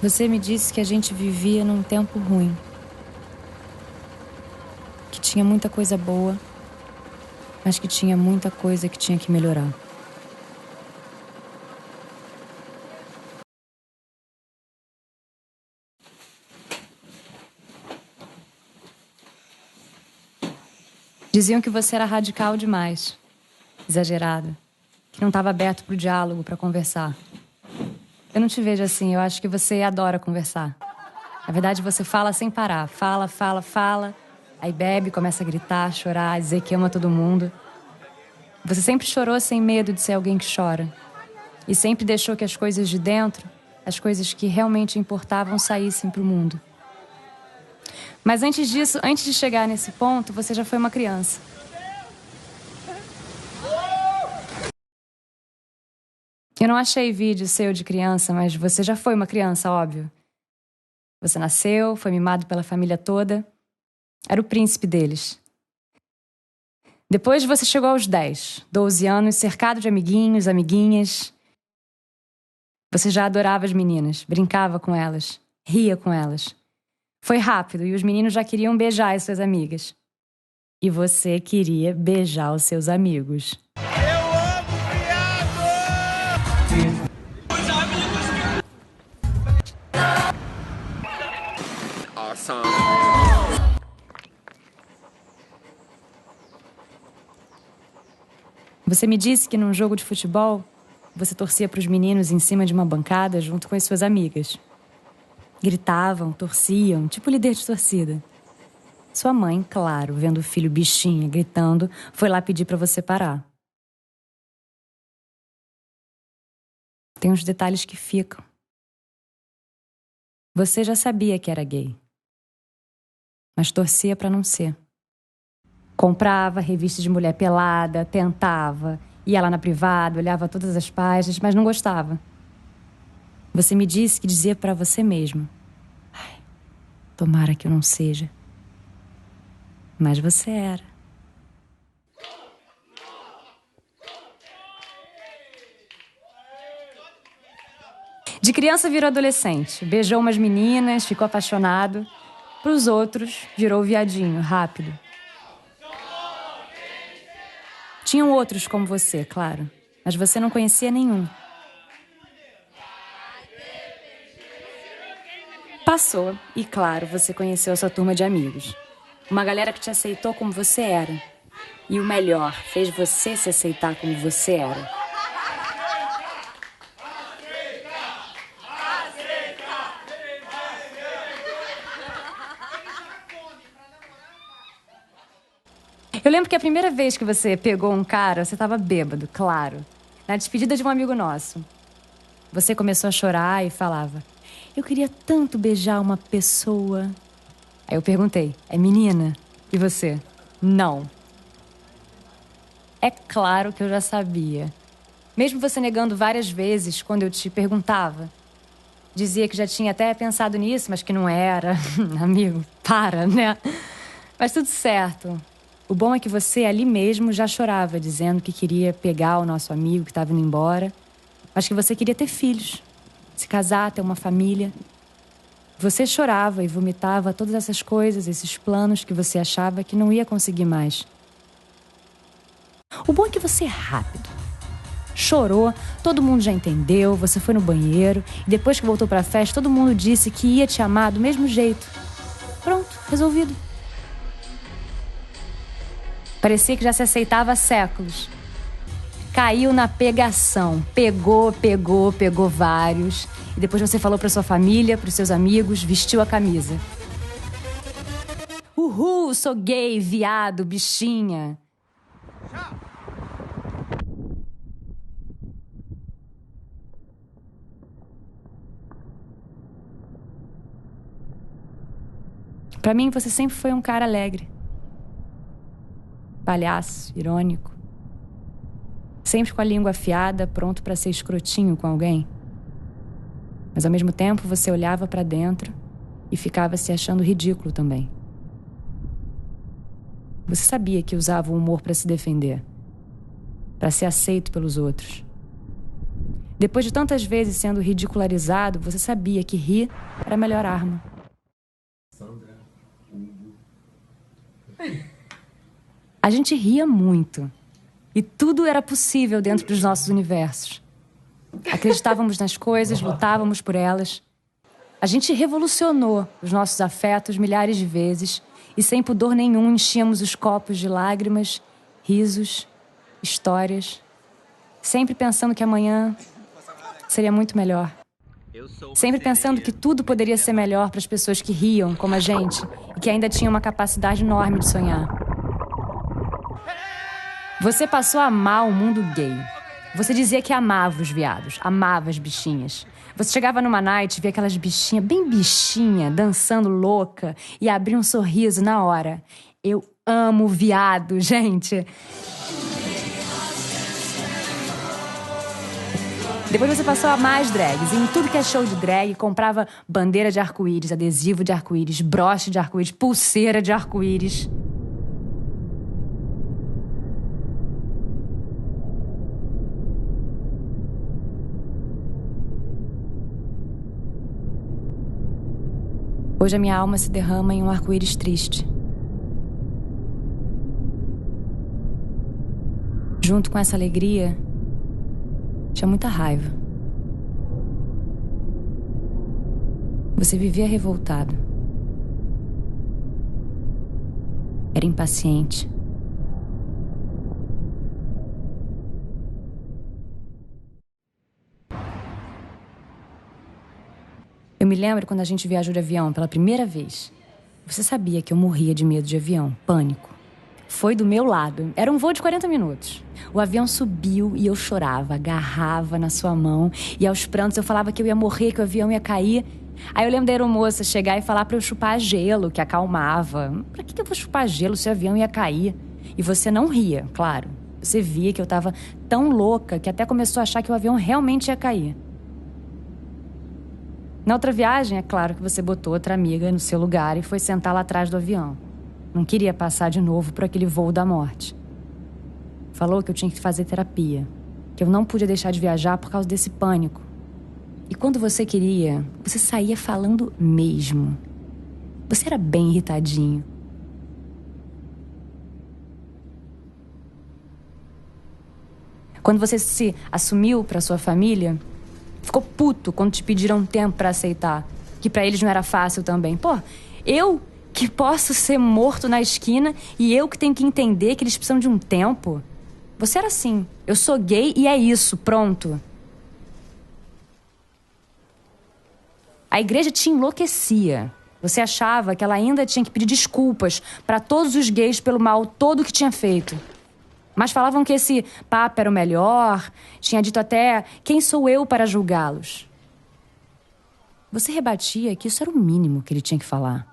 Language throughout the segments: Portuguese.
Você me disse que a gente vivia num tempo ruim. Que tinha muita coisa boa, mas que tinha muita coisa que tinha que melhorar. Diziam que você era radical demais, exagerada, que não estava aberto para o diálogo, para conversar. Eu não te vejo assim, eu acho que você adora conversar. Na verdade, você fala sem parar, fala, aí bebe, começa a gritar, chorar, dizer que ama todo mundo. Você sempre chorou sem medo de ser alguém que chora. E sempre deixou que as coisas de dentro, as coisas que realmente importavam, saíssem para o mundo. Mas antes disso, antes de chegar nesse ponto, você já foi uma criança. Eu não achei vídeo seu de criança, mas você já foi uma criança, óbvio. Você nasceu, foi mimado pela família toda. Era o príncipe deles. Depois você chegou aos 10, 12 anos, cercado de amiguinhos, amiguinhas. Você já adorava as meninas, brincava com elas, ria com elas. Foi rápido e os meninos já queriam beijar as suas amigas. E você queria beijar os seus amigos. Eu amo viado! Os amigos. Awesome. Você me disse que num jogo de futebol, você torcia para os meninos em cima de uma bancada junto com as suas amigas. Gritavam, torciam, tipo líder de torcida. Sua mãe, claro, vendo o filho bichinha gritando, foi lá pedir para você parar. Tem uns detalhes que ficam. Você já sabia que era gay, mas torcia para não ser. Comprava revista de mulher pelada, tentava, ia lá na privada, olhava todas as páginas, mas não gostava. Você me disse que dizia para você mesmo: ai, tomara que eu não seja. Mas você era. De criança virou adolescente, beijou umas meninas, ficou apaixonado. Pros outros, virou viadinho, rápido. Tinham outros como você, claro, mas você não conhecia nenhum. Passou, e claro, você conheceu a sua turma de amigos. Uma galera que te aceitou como você era. E o melhor, fez você se aceitar como você era. Eu lembro que a primeira vez que você pegou um cara, você estava bêbado, claro. Na despedida de um amigo nosso. Você começou a chorar e falava: eu queria tanto beijar uma pessoa. Aí eu perguntei: é menina? E você? Não. É claro que eu já sabia. Mesmo você negando várias vezes quando eu te perguntava. Dizia que já tinha até pensado nisso, mas que não era. Amigo, para, né? Mas tudo certo. O bom é que você ali mesmo já chorava, dizendo que queria pegar o nosso amigo que estava indo embora, mas que você queria ter filhos, se casar, ter uma família. Você chorava e vomitava todas essas coisas, esses planos que você achava que não ia conseguir mais. O bom é que você é rápido. Chorou, todo mundo já entendeu, você foi no banheiro e depois que voltou pra festa, todo mundo disse que ia te amar do mesmo jeito. Pronto, resolvido. Parecia que já se aceitava há séculos. Caiu na pegação. Pegou vários. E depois você falou pra sua família, pros seus amigos, vestiu a camisa. Uhul, sou gay, viado, bichinha. Pra mim, você sempre foi um cara alegre. Palhaço, irônico. Sempre com a língua afiada, pronto pra ser escrotinho com alguém. Mas ao mesmo tempo você olhava pra dentro e ficava se achando ridículo também. Você sabia que usava o humor pra se defender, pra ser aceito pelos outros. Depois de tantas vezes sendo ridicularizado, você sabia que rir era a melhor arma. A gente ria muito. E tudo era possível dentro dos nossos universos. Acreditávamos nas coisas, lutávamos por elas. A gente revolucionou os nossos afetos milhares de vezes e sem pudor nenhum enchíamos os copos de lágrimas, risos, histórias, sempre pensando que amanhã seria muito melhor. Sempre pensando que tudo poderia ser melhor para as pessoas que riam, como a gente, e que ainda tinham uma capacidade enorme de sonhar. Você passou a amar o mundo gay. Você dizia que amava os viados, amava as bichinhas. Você chegava numa night e via aquelas bichinhas, bem bichinha, dançando louca, e abria um sorriso na hora. Eu amo viado, gente. Depois você passou a amar as drags. E em tudo que é show de drag, comprava bandeira de arco-íris, adesivo de arco-íris, broche de arco-íris, pulseira de arco-íris. Hoje a minha alma se derrama em um arco-íris triste. Junto com essa alegria, tinha muita raiva. Você vivia revoltado. Era impaciente. Eu me lembro quando a gente viajou de avião pela primeira vez. Você sabia que eu morria de medo de avião, pânico. Foi do meu lado. Era um voo de 40 minutos. O avião subiu e eu chorava, agarrava na sua mão. E aos prantos eu falava que eu ia morrer, que o avião ia cair. Aí eu lembro da aeromoça chegar e falar pra eu chupar gelo, que acalmava. Pra que eu vou chupar gelo se o avião ia cair? E você não ria, claro. Você via que eu tava tão louca que até começou a achar que o avião realmente ia cair. Na outra viagem, é claro que você botou outra amiga no seu lugar e foi sentar lá atrás do avião. Não queria passar de novo por aquele voo da morte. Falou que eu tinha que fazer terapia, que eu não podia deixar de viajar por causa desse pânico. E quando você queria, você saía falando mesmo. Você era bem irritadinho. Quando você se assumiu pra sua família, ficou puto quando te pediram tempo pra aceitar, que pra eles não era fácil também. Pô, eu que posso ser morto na esquina e eu que tenho que entender que eles precisam de um tempo. Você era assim, eu sou gay e é isso, pronto. A igreja te enlouquecia. Você achava que ela ainda tinha que pedir desculpas pra todos os gays pelo mal todo que tinha feito. Mas falavam que esse papa era o melhor, tinha dito até, quem sou eu para julgá-los? Você rebatia que isso era o mínimo que ele tinha que falar.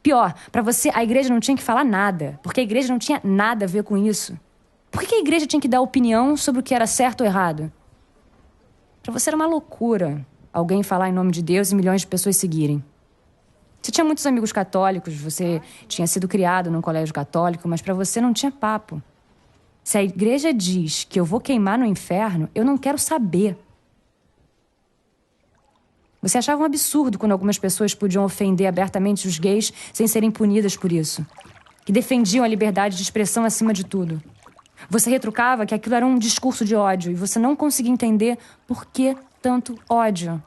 Pior, pra você, a igreja não tinha que falar nada, porque a igreja não tinha nada a ver com isso. Por que a igreja tinha que dar opinião sobre o que era certo ou errado? Pra você era uma loucura alguém falar em nome de Deus e milhões de pessoas seguirem. Você tinha muitos amigos católicos, você tinha sido criado num colégio católico, mas pra você não tinha papo. Se a igreja diz que eu vou queimar no inferno, eu não quero saber. Você achava um absurdo quando algumas pessoas podiam ofender abertamente os gays sem serem punidas por isso. Que defendiam a liberdade de expressão acima de tudo. Você retrucava que aquilo era um discurso de ódio e você não conseguia entender por que tanto ódio.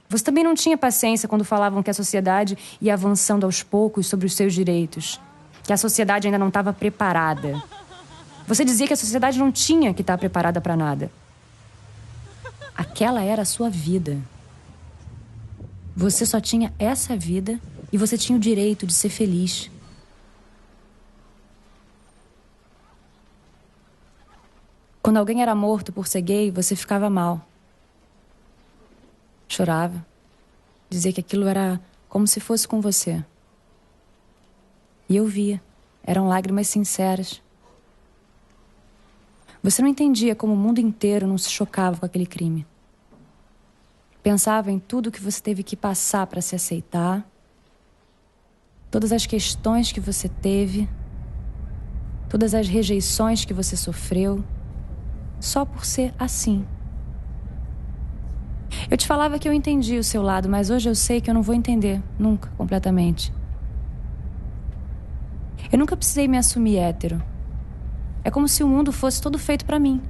Você também não tinha paciência quando falavam que a sociedade ia avançando aos poucos sobre os seus direitos. Que a sociedade ainda não estava preparada. Você dizia que a sociedade não tinha que estar preparada para nada. Aquela era a sua vida. Você só tinha essa vida e você tinha o direito de ser feliz. Quando alguém era morto por ser gay, você ficava mal. Chorava. Dizia que aquilo era como se fosse com você. E eu via. Eram lágrimas sinceras. Você não entendia como o mundo inteiro não se chocava com aquele crime. Pensava em tudo que você teve que passar para se aceitar. Todas as questões que você teve. Todas as rejeições que você sofreu. só por ser assim. Eu te falava que eu entendi o seu lado, mas hoje eu sei que eu não vou entender, nunca, completamente. Eu nunca precisei me assumir hétero. É como se o mundo fosse todo feito pra mim,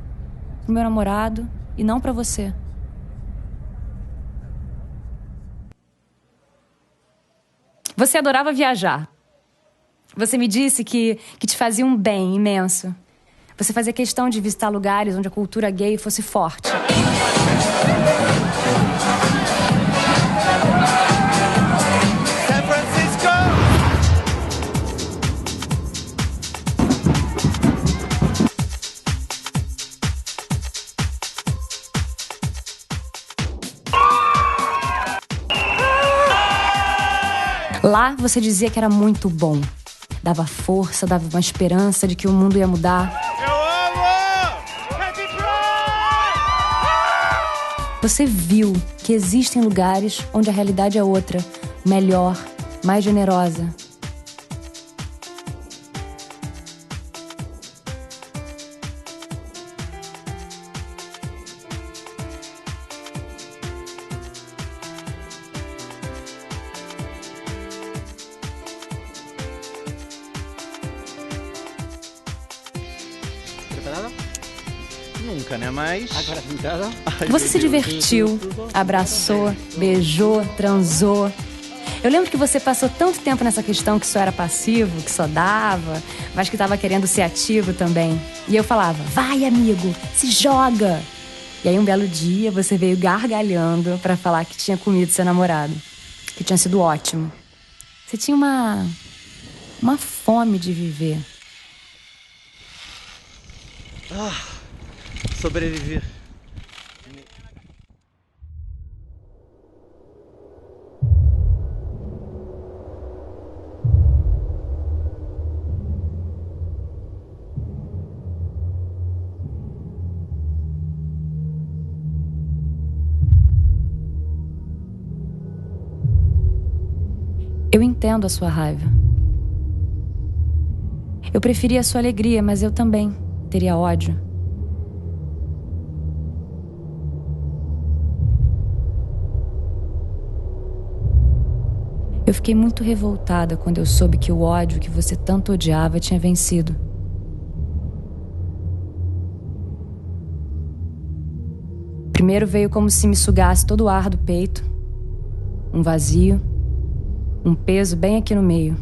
pro meu namorado, e não pra você. Você adorava viajar. Você me disse que te fazia um bem imenso. Você fazia questão de visitar lugares onde a cultura gay fosse forte. San Francisco! Lá você dizia que era muito bom. Dava força, dava uma esperança de que o mundo ia mudar. Eu amo! Happy Pride! Você viu que existem lugares onde a realidade é outra, melhor, mais generosa. Preparada? Nunca, né? Mas. Agora sentada. Ai, Você meu se Deus. divertiu, abraçou, beijou, transou. Eu lembro que você passou tanto tempo nessa questão que só era passivo, que só dava, mas que estava querendo ser ativo também. E eu falava, vai amigo, se joga! E aí um belo dia você veio gargalhando pra falar que tinha comido seu namorado, que tinha sido ótimo. Você tinha uma fome de viver. Sobreviver. Eu entendo a sua raiva. Eu preferia a sua alegria, mas eu também teria ódio. Eu fiquei muito revoltada quando eu soube que o ódio que você tanto odiava tinha vencido. Primeiro veio como se me sugasse todo o ar do peito, um vazio, um peso bem aqui no meio.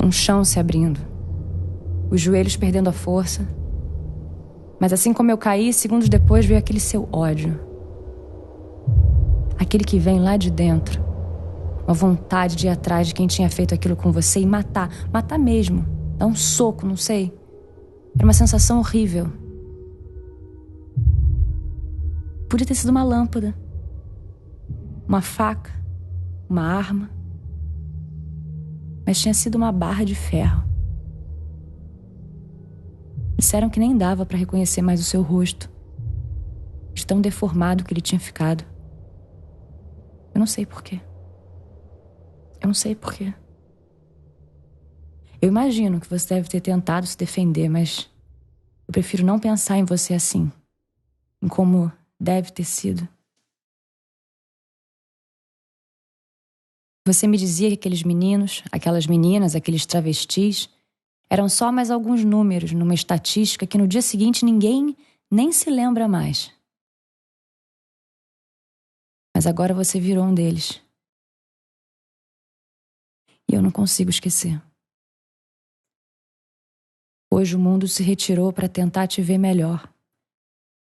Um chão se abrindo, os joelhos perdendo a força. Mas assim como eu caí, segundos depois veio aquele seu ódio. Aquele que vem lá de dentro. Uma vontade de ir atrás de quem tinha feito aquilo com você e matar. Matar mesmo. Dar um soco, não sei. Era uma sensação horrível. Podia ter sido uma lâmpada. Uma faca. Uma arma. Mas tinha sido uma barra de ferro. Disseram que nem dava para reconhecer mais o seu rosto, de tão deformado que ele tinha ficado. Eu não sei porquê. Eu não sei porquê. Eu imagino que você deve ter tentado se defender, mas eu prefiro não pensar em você assim, em como deve ter sido. Você me dizia que aqueles meninos, aquelas meninas, aqueles travestis eram só mais alguns números numa estatística que no dia seguinte ninguém nem se lembra mais. Mas agora você virou um deles. E eu não consigo esquecer. Hoje o mundo se retirou para tentar te ver melhor,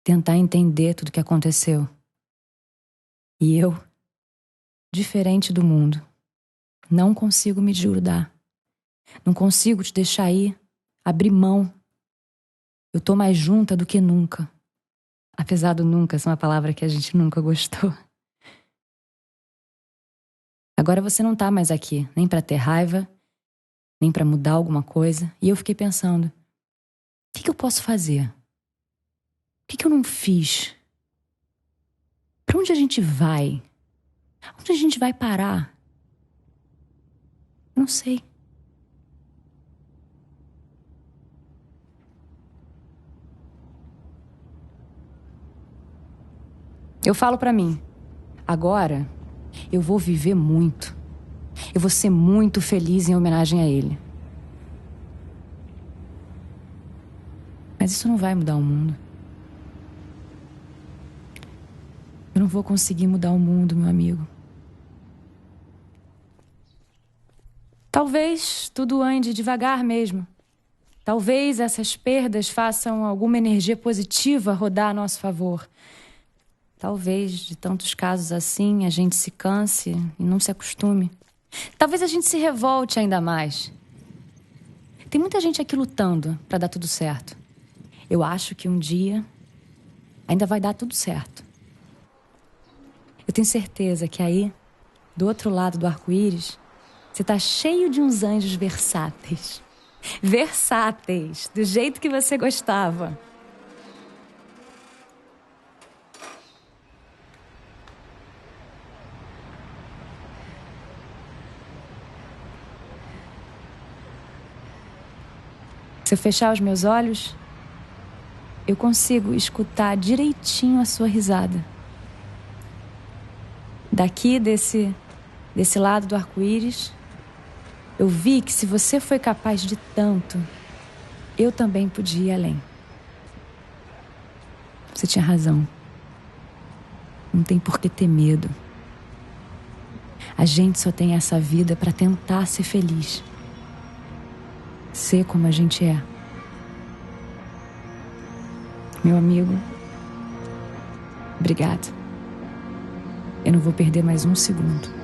tentar entender tudo o que aconteceu. E eu, diferente do mundo, não consigo me desgrudar. Não consigo te deixar ir, abrir mão. Eu tô mais junta do que nunca. Apesar do nunca ser uma palavra que a gente nunca gostou. Agora você não tá mais aqui, nem pra ter raiva, nem pra mudar alguma coisa. E eu fiquei pensando, o que eu posso fazer? O que eu não fiz? Pra onde a gente vai? Onde a gente vai parar? Não sei. Eu falo pra mim, agora eu vou viver muito. Eu vou ser muito feliz em homenagem a ele. Mas isso não vai mudar o mundo. Eu não vou conseguir mudar o mundo, meu amigo. Talvez tudo ande devagar mesmo. Talvez essas perdas façam alguma energia positiva rodar a nosso favor. Talvez, de tantos casos assim, a gente se canse e não se acostume. Talvez a gente se revolte ainda mais. Tem muita gente aqui lutando para dar tudo certo. Eu acho que um dia ainda vai dar tudo certo. Eu tenho certeza que aí, do outro lado do arco-íris, você tá cheio de uns anjos versáteis. Versáteis, do jeito que você gostava. Se eu fechar os meus olhos, eu consigo escutar direitinho a sua risada. Daqui, desse lado do arco-íris, eu vi que se você foi capaz de tanto, eu também podia ir além. Você tinha razão. Não tem por que ter medo. A gente só tem essa vida para tentar ser feliz. Ser como a gente é. Meu amigo, obrigado. Eu não vou perder mais um segundo.